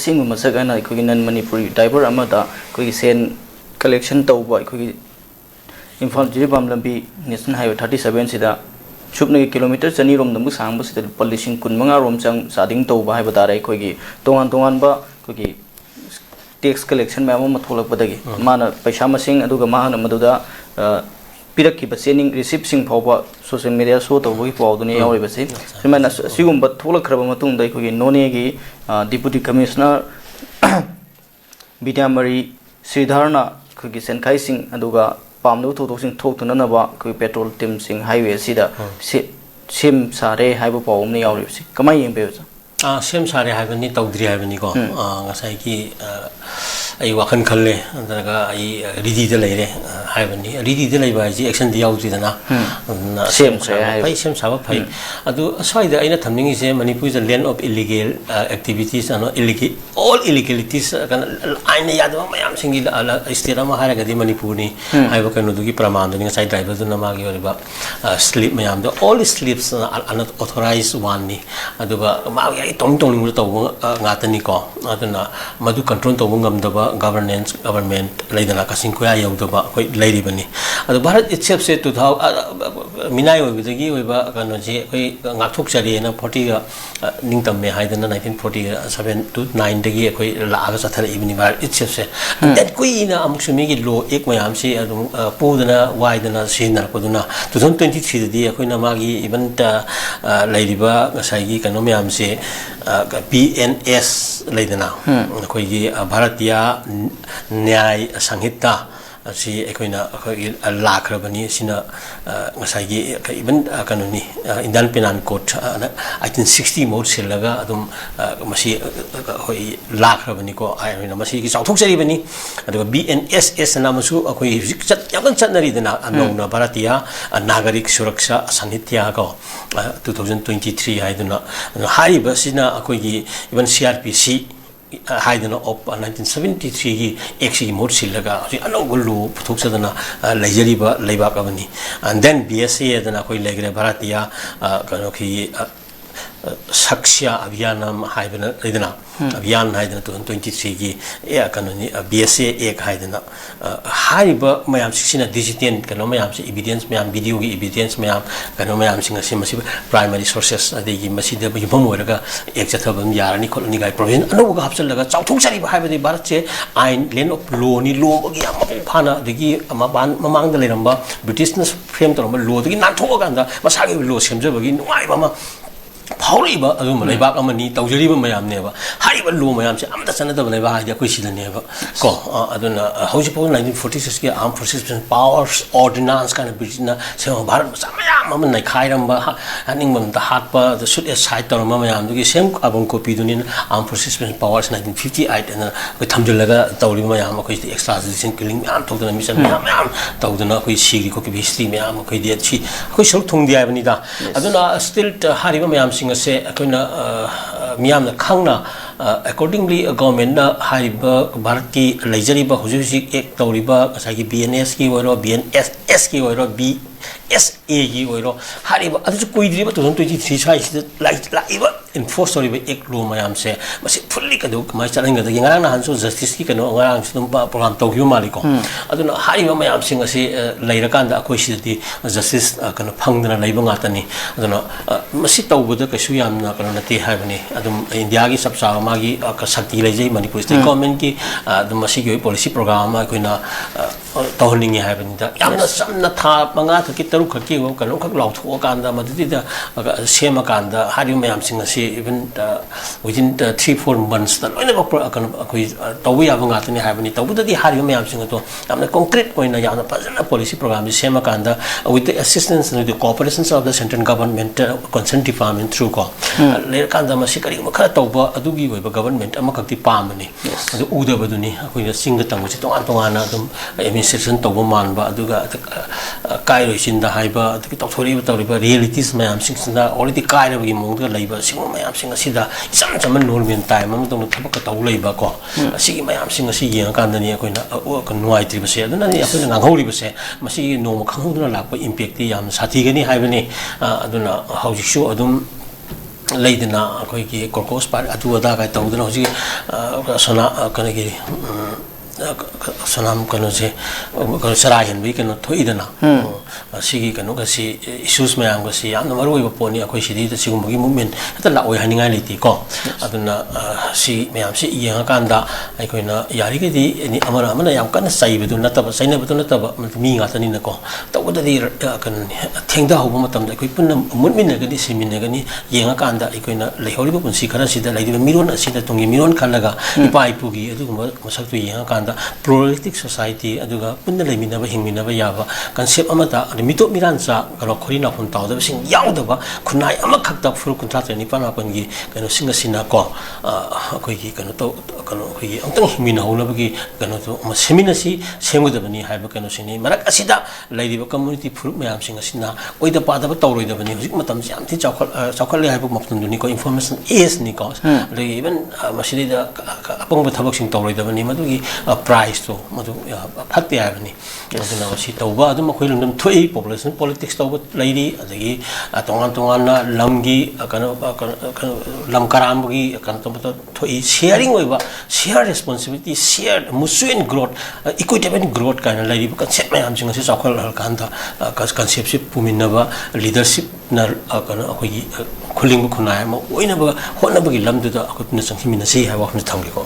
ꯑꯁꯤꯒꯨꯝꯕ ꯃꯁꯛ ꯑꯩꯅ ꯑꯩꯈꯣꯏꯒꯤ ꯅꯟ ꯃꯅꯤꯄꯨꯔꯤ ꯗ꯭ꯔꯥꯏꯚꯔ ꯑꯃꯗ ꯑꯩꯈꯣꯏꯒꯤ ꯁꯦꯟ ꯀꯂꯦꯛꯁꯟ ꯇꯧꯕ ꯑꯩꯈꯣꯏꯒꯤ ꯏꯝꯐꯥꯜ ꯖꯤꯔꯤꯕꯥꯝ ꯂꯝꯕꯤ ꯅꯦꯁꯅꯦꯜ ꯍꯥꯏꯋꯦ 37 ꯁꯤꯗ ꯁꯨꯞꯅꯒꯤ ꯀꯤꯂꯣꯃꯤꯇꯔ 200 ꯔꯣꯝꯗꯃꯨꯛ ꯁꯥꯡꯕꯁꯤꯗ ꯂꯨꯄꯥ 15,000 ꯔꯣꯝ ꯆꯥꯗꯤꯡ ꯇꯧꯕ ꯍꯥꯏꯕ ꯇꯥꯔꯦ ꯑꯩꯈꯣꯏꯒꯤ ꯇꯣꯉꯥꯟꯕ ꯑꯩꯈꯣꯏꯒꯤ ꯇꯦꯛꯁ ꯀꯂꯦꯛꯁꯟ ꯃꯌꯥꯝ ꯑꯃ ꯊꯣꯛꯂꯛꯄꯗꯒꯤ ꯃꯥꯅ ꯄꯩꯁꯥ ꯃꯁꯤꯡ ꯑꯗꯨꯒ ꯃꯥꯅ ꯃꯗꯨꯗ ꯄꯤꯔꯛꯈꯤꯕ ꯆꯦꯅꯤꯡ ꯔꯤꯁꯤꯞꯁꯤꯡ ꯐꯥꯎꯕ ꯁꯣꯁꯤꯌꯦꯜ ꯃꯤꯗꯤꯌꯥ ꯁꯣ ꯇꯧꯕꯒꯤ ꯄꯥꯎꯗꯨꯅ ꯌꯥꯎꯔꯤꯕꯁꯤ ꯁꯨꯃꯥꯏꯅ ꯑꯁꯤꯒꯨꯝꯕ ꯊꯣꯛꯂꯛꯈ꯭ꯔꯕ ꯃꯇꯨꯡꯗ ꯑꯩꯈꯣꯏꯒꯤ ꯅꯣꯅꯦꯒꯤ ꯗꯤꯄꯨꯇꯤ ꯀꯃꯤꯁꯅꯔ ꯕꯤꯗ꯭ꯌꯥꯃꯔꯤ ꯁ꯭ꯔꯤꯙꯔꯅ ꯑꯩꯈꯣꯏꯒꯤ ꯁꯦꯟꯈꯥꯏꯁꯤꯡ ꯑꯗꯨꯒ ꯄꯥꯝꯗꯕ ꯊꯧꯗꯣꯛꯁꯤꯡ ꯊꯣꯛꯇꯅꯅꯕ ꯑꯩꯈꯣꯏ ꯄꯦꯇ꯭ꯔꯣꯜ ꯇꯤꯝꯁꯤꯡ ꯍꯥꯏꯋꯦ ꯑꯁꯤꯗ ꯁꯦꯝ ꯁꯥꯔꯦ ꯍꯥꯏꯕ ꯄꯥꯎ ꯑꯃ ꯌꯥꯎꯔꯤꯕꯁꯤ ꯀꯃꯥꯏꯅ ꯌꯦꯡꯕꯤꯕꯁꯦ ꯁꯦꯝ ꯁꯥꯔꯦ ꯍꯥꯏꯕꯅꯤ ꯇꯧꯗ꯭ꯔꯤ ꯍꯥꯏꯕꯅꯤꯀꯣ ꯉꯁꯥꯏꯒꯤ ꯑꯩ ꯋꯥꯈꯜ ꯈꯜꯂꯦ ꯑꯗꯨꯒ ꯑꯩ ꯔꯤꯗꯤꯗ ꯂꯩꯔꯦ ꯍꯥꯏꯕꯅꯤ ꯔꯤꯗꯤꯗ ꯂꯩꯕ ꯍꯥꯏꯁꯤ ꯑꯦꯛꯁꯟꯗꯤ ꯌꯥꯎꯗ꯭ꯔꯤꯗꯅ ꯁꯦꯝ ꯁꯥꯕ ꯐꯩ ꯑꯗꯨ ꯑꯁ꯭ꯋꯥꯏꯗ ꯑꯩꯅ ꯊꯝꯅꯤꯡꯉꯤꯁꯦ ꯃꯅꯤꯄꯨꯔ ꯏꯁ ꯗ ꯂꯦꯟ ꯑꯣꯐ ꯏꯂꯤꯒꯦꯜ ꯑꯦꯛꯇꯤꯚꯤꯇꯤꯁ ꯑꯣꯜ ꯏꯂꯤꯒꯦꯂꯤꯇꯤꯁ ꯑꯥꯏꯟꯅ ꯌꯥꯗꯕ ꯃꯌꯥꯝꯁꯤꯡꯒꯤ ꯁ꯭ꯇꯦꯠ ꯑꯃ ꯍꯥꯏꯔꯒꯗꯤ ꯃꯅꯤꯄꯨꯔꯅꯤ ꯍꯥꯏꯕ ꯀꯩꯅꯣꯗꯨꯒꯤ ꯄ꯭ꯔꯃꯥꯟꯗꯨꯅꯤ ꯉꯁꯥꯏ ꯗ꯭ꯔꯥꯏꯚꯔꯗꯨꯅ ꯃꯥꯒꯤ ꯑꯣꯏꯕ ꯁ꯭ꯂꯤꯞ ꯃꯌꯥꯝꯗꯣ ꯑꯣꯜ ꯁ꯭ꯂꯤꯞꯁ ꯑꯟꯑꯣꯊꯣꯔꯥꯏꯖ ꯋꯥꯟꯅꯤ ꯑꯗꯨꯒ ꯃꯥꯒꯤ ꯑꯩ ꯇꯧꯅꯤꯡꯕꯗ ꯇꯧꯕ ꯉꯥꯛꯇꯅꯤꯀꯣ ꯑꯗꯨꯅ ꯃꯗꯨ ꯀꯟꯇ꯭ꯔꯣꯜ ꯇꯧꯕ ꯉꯝꯗꯕ ꯒꯚꯔꯟꯃꯦꯟꯠ ꯂꯩꯗꯅ ꯀꯥꯆꯤꯟ ꯀꯣꯏꯌꯥ ꯌꯧꯗꯕ ꯑꯩꯈꯣꯏ ꯂꯩꯔꯤꯕꯅꯤ ꯑꯗꯣ ꯚꯥꯔꯠ ꯏꯠꯁꯦꯜꯐꯁꯦ ꯃꯤꯅꯥꯏ ꯑꯣꯏꯕꯗꯒꯤ ꯑꯣꯏꯕ ꯀꯩꯅꯣꯁꯦ ꯑꯩꯈꯣꯏ ꯉꯥꯛꯊꯣꯛꯆꯔꯦꯅ 40ꯒ ꯅꯤꯡꯇꯝꯃꯦ ꯍꯥꯏꯗꯅ 1947 to 9ꯗꯒꯤ ꯑꯩꯈꯣꯏ ꯂꯥꯛꯑꯒ ꯆꯠꯊꯔꯛꯏꯕꯅꯤ ꯚꯥꯔꯠ ꯏꯠꯁꯦꯜꯐꯁꯦ ꯗꯦꯠ ꯀꯨꯏꯅ ꯑꯃꯨꯛꯁꯨ ꯃꯤꯒꯤ ꯂꯣ ꯑꯦꯛ ꯃꯌꯥꯝꯁꯤ ꯑꯗꯨꯝ ꯄꯨꯗꯅ ꯋꯥꯏꯗꯅ ꯁꯤꯖꯤꯟꯅꯔꯛꯄꯗꯨꯅ 2023ꯗꯗꯤ ꯑꯩꯈꯣꯏꯅ ꯃꯥꯒꯤ ꯏꯚꯟ ꯂꯩꯔꯤꯕ ꯉꯁꯥꯏꯒꯤ ꯀꯩꯅꯣ ꯃꯌꯥꯝꯁꯦ BNS ꯂꯩꯗꯅ ꯑꯩꯈꯣꯏꯒꯤ ꯚꯥꯔꯇꯤꯌꯥ ꯅ꯭ꯌꯥꯏ ꯁꯪꯍꯤꯇꯥ ꯑꯁꯤ ꯑꯩꯈꯣꯏꯅ ꯑꯩꯈꯣꯏꯒꯤ ꯂꯥꯛꯈ꯭ꯔꯕꯅꯤ ꯑꯁꯤꯅ ꯉꯁꯥꯏꯒꯤ ꯏꯚꯟ ꯀꯩꯅꯣꯅꯤ ꯏꯟꯗꯤꯌꯟ ꯄꯦꯅꯥꯜ ꯀꯣꯗ 1860 ꯃꯍꯨꯠ ꯁꯤꯜꯂꯒ ꯑꯗꯨꯝ ꯃꯁꯤ ꯑꯩꯈꯣꯏ ꯂꯥꯛꯈ꯭ꯔꯕꯅꯤꯀோ ꯑꯩꯈꯣꯏꯅ ꯃꯁꯤꯒꯤ ꯆꯥꯎꯊꯣꯛꯆꯔꯤꯕꯅꯤ ꯑꯗꯨꯒ BNSS ꯑꯅ ꯑꯃꯁꯨ ꯑꯩꯈꯣꯏ ꯍꯧꯖꯤꯛ ꯌꯥꯝ ꯀꯟꯅ ꯆꯠꯅꯔꯤꯗꯅ ꯅꯧꯅ ꯚꯥꯔꯇꯤꯌꯥ ꯅꯥꯒꯔꯤꯛ ꯁꯨꯔꯛꯁꯥ ꯁꯥꯟꯅꯤꯇ꯭ꯌ ꯀꯣ 2023 ꯍꯥꯏꯗꯨꯅ ꯍꯥꯏꯔꯤꯕꯁꯤꯅ ꯑꯩꯈꯣꯏꯒꯤ ꯏꯚꯟ CRPC ꯍꯥꯏꯗꯅ ꯑꯣꯞ 1973ꯒꯤ ꯑꯦꯛꯁꯤꯒꯤ ꯃꯍꯨꯠ ꯁꯤꯜꯂꯒ ꯍꯧꯖꯤꯛ ꯑꯅꯧꯕ ꯂꯣ ꯄꯨꯊꯣꯛꯆꯗꯅ ꯂꯩꯖꯔꯤꯕ ꯂꯩꯕꯥꯛ ꯑꯃꯅꯤ ꯗꯦꯟ BSA ꯑꯗꯅ ꯑꯩꯈꯣꯏ ꯂꯩꯈ꯭ꯔꯦ ꯚꯥꯔꯇꯤꯌꯥ ꯀꯩꯅꯣꯒꯤ ꯁꯛꯁ꯭ꯌ ꯑꯚꯤꯌꯥꯅꯝ ꯍꯥꯏꯕꯅ ꯂꯩꯗꯅ ꯑꯚꯤꯌꯥꯟ ꯍꯥꯏꯗꯅ 2023ꯒꯤ ꯀꯩꯅꯣꯅꯤ BSA ꯑꯦꯛ ꯍꯥꯏꯗꯅ ꯍꯥꯏꯔꯤꯕ ꯃꯌꯥꯝꯁꯤꯡꯁꯤꯅ ꯗꯤꯖꯤꯇꯦꯜ ꯀꯩꯅꯣ ꯃꯌꯥꯝꯁꯤ ꯏꯕꯤꯗꯦꯟꯁ ꯃꯌꯥꯝ ꯚꯤꯗꯤꯑꯣꯒꯤ ꯏꯕꯤꯗꯦꯟꯁ ꯃꯌꯥꯝ ꯀꯩꯅꯣ ꯃꯌꯥꯝꯁꯤꯡ ꯑꯁꯤ ꯃꯁꯤ ꯄ꯭ꯔꯥꯏꯃꯥꯔꯤ ꯁꯣꯔꯁꯦꯁ ꯑꯗꯒꯤ ꯃꯁꯤꯗ ꯌꯨꯝꯐꯝ ꯑꯣꯏꯔꯒ ꯑꯦꯛ ꯆꯠꯊꯕ ꯌꯥꯔꯅꯤ ꯈꯣꯠꯂꯅꯤ ꯀꯥꯏ ꯄ꯭ꯔꯣꯚꯤꯖꯟ ꯑꯅꯧꯕꯒ ꯍꯥꯞꯆꯤꯜꯂꯒ ꯆꯥꯎꯊꯣꯛꯆꯔꯤꯕ ꯍꯥꯏꯕꯗꯤ ꯚꯥꯔꯠꯁꯦ ꯑꯥꯏꯟ ꯂꯦꯟ ꯑꯣꯐ ꯂꯣꯅꯤ ꯂꯣꯒꯤ ꯌꯥꯝ ꯃꯄꯨꯡ ꯐꯥꯅ ꯑꯗꯒꯤ ꯃꯃꯥꯡꯗ ꯂꯩꯔꯝꯕ ꯕ꯭ꯔꯤꯇꯤꯁꯅ ꯐ꯭ꯔꯦꯝ ꯇꯧꯔꯝꯕ ꯂꯣꯗꯒꯤ ꯅꯥꯟꯊꯣꯛꯑꯀꯥꯟꯗ ꯃꯁꯥꯒꯤ ꯑꯣꯏꯕ ꯂꯣ ꯁꯦꯝꯖꯕꯒꯤ ꯅꯨꯡꯉꯥꯏꯕ ꯑꯃ ꯐꯥꯎꯔꯛꯏꯕ ꯑꯗꯨꯒꯨꯝꯕ ꯂꯩꯕꯥꯛ ꯑꯃꯅꯤ ꯇꯧꯖꯔꯤꯕ ꯃꯌꯥꯝꯅꯦꯕ ꯍꯥꯏꯔꯤꯕ ꯂꯣ ꯃꯌꯥꯝꯁꯦ ꯑꯃꯠꯇ ꯆꯠꯅꯗꯕ ꯂꯩꯕꯥꯛ ꯍꯥꯏꯗꯤ ꯑꯩꯈꯣꯏ ꯁꯤꯗꯅꯦꯕ ꯀꯣ ꯑꯗꯨꯅ ꯍꯧꯖꯤꯛꯐꯥꯎ 1946ꯒꯤ ꯑꯥꯔꯝ ꯐꯣꯔꯁꯦꯁ ꯄꯥꯋꯔꯁ ꯑꯣꯔꯗꯤꯅꯥꯟꯁ ꯀꯥꯏꯅ ꯕ꯭ꯔꯤꯇꯤꯁꯅ ꯁꯦꯝꯕ ꯚꯥꯔꯠ ꯃꯆꯥ ꯃꯌꯥꯝ ꯑꯃ ꯅꯩꯈꯥꯏꯔꯝꯕ ꯍꯥꯠꯅꯤꯡꯕ ꯑꯃꯗ ꯍꯥꯠꯄ ꯁꯨꯠ ꯑꯦ ꯁꯥꯏꯠ ꯇꯧꯔꯝꯕ ꯃꯌꯥꯝꯗꯨꯒꯤ ꯁꯦꯝ ꯀꯥꯔꯕꯣꯟ ꯀꯣꯄꯤꯗꯨꯅꯤꯅ ꯑꯥꯔꯝ ꯐꯣꯔꯁꯦꯁ ꯄꯥꯋꯔꯁ 1958 ꯑꯅ ꯑꯩꯈꯣꯏ ꯊꯝꯖꯤꯜꯂꯒ ꯇꯧꯔꯤꯕ ꯃꯌꯥꯝ ꯑꯩꯈꯣꯏ ꯑꯦꯛꯁꯇ꯭ꯔꯥ ꯖꯨꯗꯤꯁꯤꯌꯦꯜ ꯀꯤꯂꯤꯡ ꯃꯌꯥꯝ ꯇꯧꯗꯅ ꯃꯤꯆꯝ ꯃꯌꯥꯝ ꯇꯧꯗꯅ ꯑꯩꯈꯣꯏ ꯁꯤꯒꯤ ꯈꯣꯠꯈꯤꯕ ꯍꯤꯁꯇ꯭ꯔꯤ ꯃꯌꯥꯝ ꯑꯩꯈꯣꯏꯗꯤ ꯁꯤ ꯑꯩꯈꯣꯏ ꯁꯔꯨꯛ ꯊꯨꯡꯗꯦ ꯍꯥꯏꯕꯅꯤꯗ ꯑꯗꯨꯅ ꯁ꯭ꯇꯤꯜ ꯍꯥꯏꯔꯤꯕ ꯃꯌꯥꯝꯁꯤꯡ ꯑꯁꯦ ꯑꯩꯈꯣꯏꯅ ꯃꯤꯌꯥꯝꯅ ꯈꯪꯅ ꯑꯦꯀꯣꯔꯗꯤꯡꯂꯤ ꯒꯣꯔꯃꯦꯟꯅ ꯍꯥꯏꯔꯤꯕ ꯚꯥꯔꯠꯀꯤ ꯂꯩꯖꯔꯤꯕ ꯍꯧꯖꯤꯛ ꯍꯧꯖꯤꯛ ꯑꯦꯛ ꯇꯧꯔꯤꯕ ꯉꯁꯥꯏꯒꯤ BNSꯀꯤ ꯑꯣꯏꯔꯣ BNSSꯀꯤ ꯑꯣꯏꯔꯣ BSAꯒꯤ ꯑꯣꯏꯔꯣ ꯍꯥꯏꯔꯤꯕ ꯑꯗꯨꯁꯨ ꯀꯨꯏꯗ꯭ꯔꯤꯕ 2023 ꯁ꯭ꯋꯥꯏꯁꯤꯗ ꯂꯥꯛꯏꯕ ꯏꯟꯐꯣꯔꯁ ꯇꯧꯔꯤꯕ ꯑꯦꯛ ꯂꯣ ꯃꯌꯥꯝꯁꯦ ꯃꯁꯤ ꯐꯨꯜꯂꯤ ꯀꯃꯥꯏꯅ ꯆꯠꯍꯟꯒꯗꯒꯦ ꯉꯔꯥꯡ ꯅꯍꯥꯟꯁꯨ ꯖꯁꯇꯤꯁꯀꯤ ꯀꯩꯅꯣ ꯉꯔꯥꯡꯁꯨ ꯑꯗꯨꯝ ꯄ꯭ꯔꯣꯒ꯭ꯔꯥꯝ ꯇꯧꯈꯤꯕ ꯃꯥꯜꯂꯤꯀꯣ ꯑꯗꯨꯅ ꯍꯥꯏꯔꯤꯕ ꯃꯌꯥꯝꯁꯤꯡ ꯑꯁꯤ ꯂꯩꯔꯀꯥꯟꯗ ꯑꯩꯈꯣꯏ ꯁꯤꯗꯗꯤ ꯖꯁꯇꯤꯁ ꯀꯩꯅꯣ ꯐꯪꯗꯅ ꯂꯩꯕ ꯉꯥꯛꯇꯅꯤ ꯑꯗꯨꯅ ꯃꯁꯤ ꯇꯧꯕꯗ ꯀꯩꯁꯨ ꯌꯥꯝꯅ ꯀꯩꯅꯣ ꯅꯠꯇꯦ ꯍꯥꯏꯕꯅꯤ ꯑꯗꯨꯝ ꯏꯟꯗꯤꯌꯥꯒꯤ ꯆꯞ ꯆꯥꯕ ꯃꯥꯒꯤ ꯁꯛꯇꯤ ꯂꯩꯖꯩ ꯃꯅꯤꯄꯨꯔ ꯁ꯭ꯇꯦꯠ ꯒꯣꯔꯃꯦꯟꯠꯀꯤ ꯑꯗꯨꯝ ꯃꯁꯤꯒꯤ ꯑꯣꯏꯕ ꯄꯣꯂꯤꯁꯤ ꯄ꯭ꯔꯣꯒ꯭ꯔꯥꯝ ꯑꯃ ꯑꯩꯈꯣꯏꯅ ꯇꯧꯍꯟꯅꯤꯡꯉꯤ ꯍꯥꯏꯕꯅꯤꯗ ꯌꯥꯝꯅ ꯆꯝꯅ ꯊꯥ 5 ꯈꯛꯀꯤ 6 ꯈꯛꯀꯤ ꯀꯩꯅꯣꯈꯛ ꯂꯥꯎꯊꯣꯛꯑꯀꯥꯟꯗ ꯃꯗꯨꯗ ꯁꯦꯝꯃꯀꯥꯟꯗ ꯍꯥꯏꯔꯤꯕ ꯃꯌꯥꯝꯁꯤꯡ ꯑꯁꯤ ꯏꯚꯟ ꯋꯤꯗꯤꯟ 3-4 ꯃꯟꯁꯇ ꯂꯣꯏꯅꯃꯛ ꯀꯩꯅꯣ ꯑꯩꯈꯣꯏ ꯇꯧꯕ ꯌꯥꯕ ꯉꯥꯛꯇꯅꯤ ꯍꯥꯏꯕꯅꯤ ꯇꯧꯕꯗꯗꯤ ꯍꯥꯏꯔꯤꯕ ꯃꯌꯥꯝꯁꯤꯡ ꯑꯗꯣ ꯌꯥꯝꯅ ꯀꯣꯟꯀ꯭ꯔꯤꯠ ꯑꯣꯏꯅ ꯌꯥꯝꯅ ꯐꯖꯅ ꯄꯣꯂꯤꯁꯤ ꯄ꯭ꯔꯣꯒ꯭ꯔꯥꯝꯁꯤ ꯁꯦꯝꯃꯀꯥꯟꯗ with the assistance with the cooperation of the central government concerned department through ꯀꯣ ꯂꯩꯔꯀꯥꯟꯗ ꯃꯁꯤ ꯀꯔꯤꯒꯨꯝꯕ ꯈꯔ ꯇꯧꯕ ꯑꯗꯨꯒꯤ ꯑꯣꯏꯕ ꯒꯚꯔꯟꯃꯦꯟꯠ ꯑꯃꯈꯛꯇꯤ ꯄꯥꯝꯕꯅꯤ ꯑꯗꯨ ꯎꯗꯕꯗꯨꯅꯤ ꯑꯩꯈꯣꯏꯅ ꯆꯤꯡꯗ ꯇꯝꯕꯁꯤ ꯇꯣꯉꯥꯟ ꯇꯣꯉꯥꯟꯅ ꯑꯗꯨꯝ ꯑꯦꯗꯃꯤꯅꯤꯁꯇ꯭ꯔꯦꯁꯟ ꯇꯧꯕ ꯃꯥꯟꯕ ꯑꯗꯨꯒ ꯀꯥꯏꯔꯣꯏꯆꯤꯟꯗ ꯍꯥꯏꯕ ꯑꯗꯒꯤ ꯇꯧꯔꯤꯕ ꯔꯤꯌꯦꯂꯤꯇꯤꯁ ꯃꯌꯥꯝꯁꯤꯡꯁꯤꯗ ꯑꯣꯜꯔꯦꯗꯤ ꯀꯥꯏꯔꯕꯒꯤ ꯃꯑꯣꯡꯗ ꯂꯩꯕ ꯁꯤꯒꯨꯝꯕ ꯃꯌꯥꯝꯁꯤꯡ ꯑꯁꯤꯗ ꯏꯆꯝ ꯆꯝꯕ ꯅꯣꯔꯃꯦꯜ ꯇꯥꯏꯝ ꯑꯃꯗꯧꯅ ꯊꯕꯛꯀ ꯇꯧ ꯂꯩꯕ ꯀꯣ ꯑꯁꯤꯒꯤ ꯃꯌꯥꯝꯁꯤꯡ ꯑꯁꯤ ꯌꯦꯡꯉꯀꯥꯟꯗꯅꯤ ꯑꯩꯈꯣꯏꯅ ꯅꯨꯡꯉꯥꯏꯇ꯭ꯔꯤꯕꯁꯦ ꯑꯗꯨꯅꯅꯤ ꯑꯩꯈꯣꯏꯅ ꯉꯥꯡꯍꯧꯔꯤꯕꯁꯦ ꯃꯁꯤꯒꯤ ꯅꯣꯡꯃ ꯈꯪꯍꯧꯗꯅ ꯂꯥꯛꯄ ꯏꯝꯄꯦꯛꯇꯤ ꯌꯥꯝꯅ ꯁꯥꯊꯤꯒꯅꯤ ꯍꯥꯏꯕꯅꯤ ꯑꯗꯨꯅ ꯍꯧꯖꯤꯛꯁꯨ ꯑꯗꯨꯝ लेदना अखोई की कोर्कोस पार अदु अदा का तौदना होजी सना कनगी सनाम कनो से सरा हेनबी कनो थोइदना सिगी कनो गसी इश्यूज मयाम गसी याम मरोइ पोनी अखोई सिदी त सिगुमगी मूवमेंट त लाओय हानिंगाय लेति को अदुना सि मयाम सि येंगा कांदा अखोइना यारिगेदी नि अमर अमना याम कन साइबदु नतब साइनबदु नतब मी गातनी नको तौददी कन थेंगदा होबो मतम अखोइ पुन्ना मुनमिनगदी सिमिनगनी येंगा कांदा अखोइना लेहौरिबो पुंसी खरा सिदा लाइदिबो मिरोन असिदा तुंगी मिरोन खलगा इपा इपुगी अदुगुम मसक्तु येंगा कांदा pluralistic society aduga punna leminaba hingminaba yaba concept amata mito mirancha kano khorina hun tawda sing yaudaba khunai ama khakta furu kuntra treni pana pangi kano singa sina ko akoi gi kano to kano akoi gi amtang hingmina holabagi kano to semina si semudabani haiba kano sini marak asida laidiba community furu mayam singa sina oida padaba tawroidabani hujik matam jam thi chawkhal le haiba maptunduni ko information is ni ko even masidi da apong thabak sing tawroidabani madugi price to madu phatte ayani aduna wasi tawba adum khoi lungdam thoi population politics tawba lairi adagi tongan tongan na lamgi kana lam karamgi kan to thoi sharing oiba share responsibility shared mutual growth equitable growth kana lairi concept mayam jinga se chakhol kanda concept se puminaba leadership na kana khoi khuling khunai ma oina ba hona bagi lamdu da akutna sanghimina se ha wa khna thamgi ko